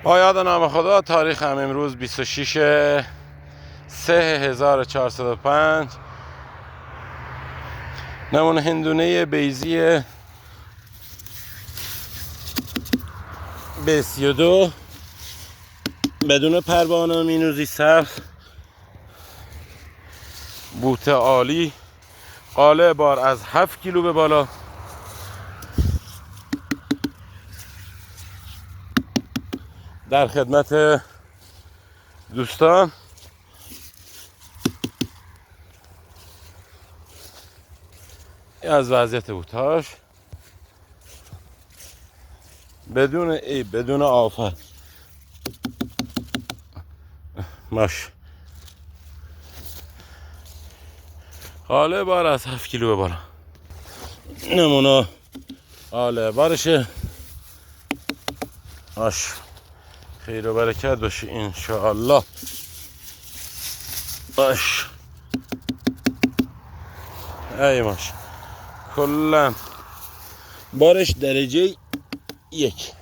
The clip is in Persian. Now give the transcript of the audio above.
با یاد نام خدا. تاریخ هم امروز 26/3/1405. نمونه هندونه بیزی B32 بدون پروانه، مینوزی سبز، بوته عالی، قاله بار از 7 کیلو به بالا. در خدمت دوستان. از وضعیت بوتاش بدون عیب، بدون آفت. ماش قاله بار از 7 کیلو به بالا. نمونه قاله بارشه. ماش خیر و برکت باشه انشاءالله. باش ای ماش کلا بارش درجه 1.